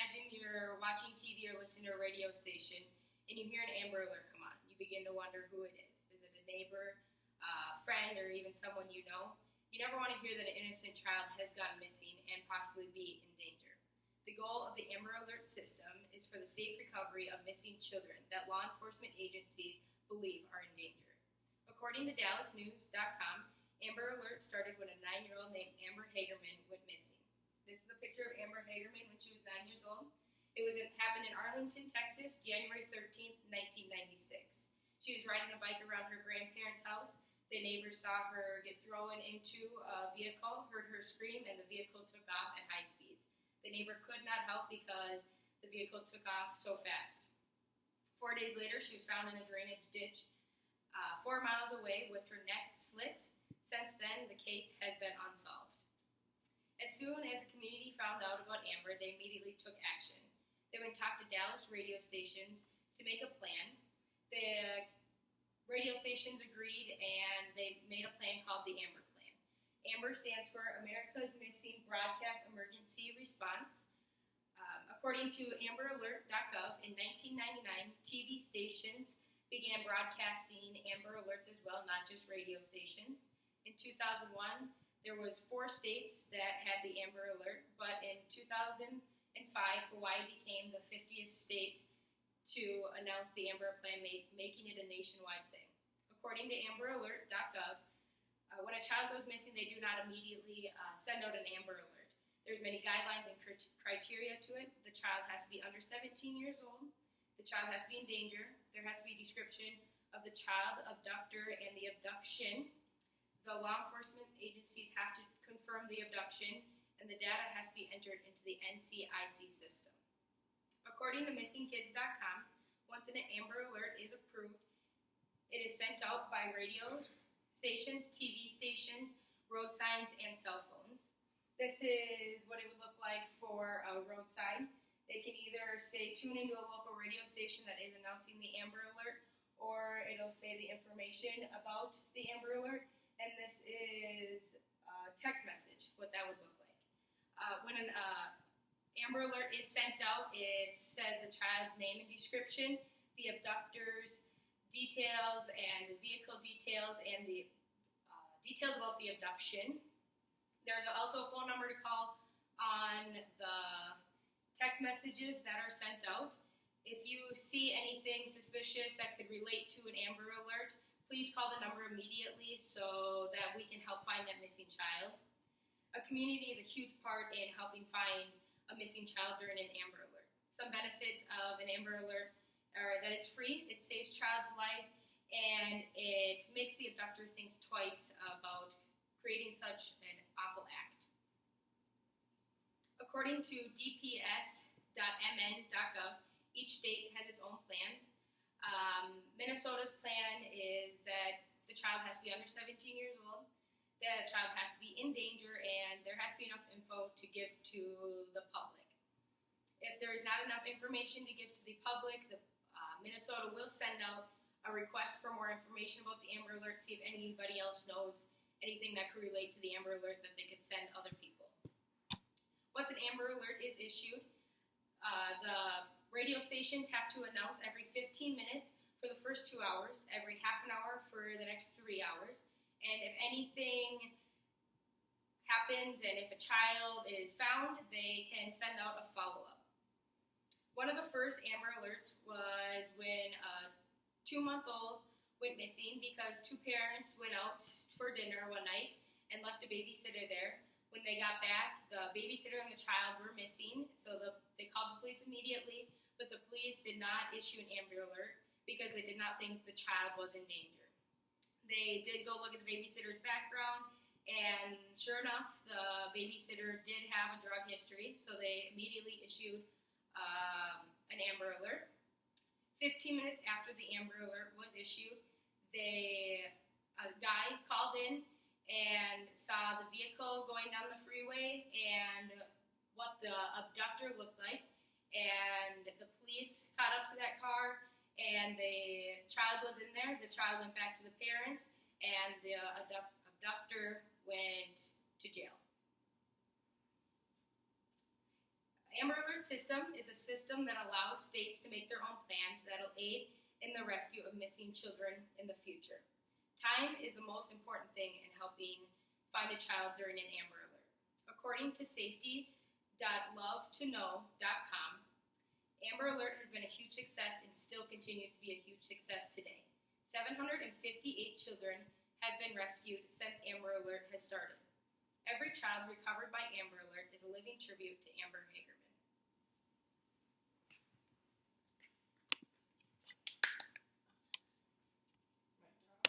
imagine you're watching TV or listening to a radio station and you hear an Amber Alert come on. You begin to wonder who it is. Is it a neighbor, friend, or even someone you know? You never want to hear that an innocent child has gone missing and possibly be in danger. The goal of the Amber Alert system is for the safe recovery of missing children that law enforcement agencies believe are in danger. According to DallasNews.com, Amber Alert started when a 9-year-old named Amber Hagerman went missing. This is a picture of Amber Hagerman when she was 9 years old. It happened in Arlington, Texas, January 13th, 1996. She was riding a bike around her grandparents' house. The neighbors saw her get thrown into a vehicle, heard her scream, and the vehicle took off at high speeds. The neighbor could not help because the vehicle took off so fast. 4 days later, she was found in a drainage ditch 4 miles away with her neck slit. Since then, the case has been unsolved. As soon as the community found out about Amber, they immediately took action. They went and talked to Dallas radio stations to make a plan. The radio stations agreed, and they made a plan called the Amber Plan. Amber stands for America's Missing Broadcast Emergency Response. According to AmberAlert.gov, in 1999, TV stations began broadcasting Amber Alerts as well, not just radio stations. In 2001, there was 4 states that had the Amber Alert, but in 2005, Hawaii became the 50th state to announce the Amber Plan, making it a nationwide thing. According to AmberAlert.gov, when a child goes missing, they do not immediately send out an Amber Alert. There's many guidelines and criteria to it. The child has to be under 17 years old. The child has to be in danger. There has to be a description of the child, abductor, and the abduction. The law enforcement agencies have to confirm the abduction, and the data has to be entered into the NCIC system. According to MissingKids.com, once an Amber Alert is approved, it is sent out by radio stations, TV stations, road signs, and cell phones. This is what it would look like for a road sign. They can either say tune into a local radio station that is announcing the Amber Alert, or it'll say the information about the Amber Alert, and this is a text message, what that would look like. When an Amber Alert is sent out, it says the child's name and description, the abductor's details and the vehicle details, and the details about the abduction. There's also a phone number to call on the text messages that are sent out. If you see anything suspicious that could relate to an Amber Alert, please call the number immediately so that we can help find that missing child. A community is a huge part in helping find a missing child during an Amber Alert. Some benefits of an Amber Alert are that it's free, it saves child's lives, and it makes the abductor think twice about creating such an awful act. According to DPS.mn.gov, each state has its own plans. Minnesota's plan is that the child has to be under 17 years old, the child has to be in danger, and there has to be enough info to give to the public. If there is not enough information to give to the public, Minnesota will send out a request for more information about the Amber Alert, see if anybody else knows anything that could relate to the Amber Alert that they could send other people. Once an Amber Alert is issued, the radio stations have to announce every 15 minutes for the first 2 hours, every half an hour for the next 3 hours, and if anything happens and if a child is found, they can send out a follow-up. One of the first Amber Alerts was when a 2-month-old went missing because 2 parents went out for dinner one night and left a babysitter there. When they got back, the babysitter and the child were missing, so they called the police immediately, but the police did not issue an Amber Alert because they did not think the child was in danger. They did go look at the babysitter's background, and sure enough, the babysitter did have a drug history, so they immediately issued an Amber Alert. 15 minutes after the Amber Alert was issued, a guy called in and saw the vehicle going down the freeway and what the abductor looked like, and the police caught up to that car, and the child was in there. The child went back to the parents, and the abductor went to jail. Amber Alert system is a system that allows states to make their own plans that will aid in the rescue of missing children in the future. Time is the most important thing in helping find a child during an Amber Alert. According to safety.lovetoknow.com, Amber Alert has been a huge success and still continues to be a huge success today. 758 children have been rescued since Amber Alert has started. Every child recovered by Amber Alert is a living tribute to Amber Hicks.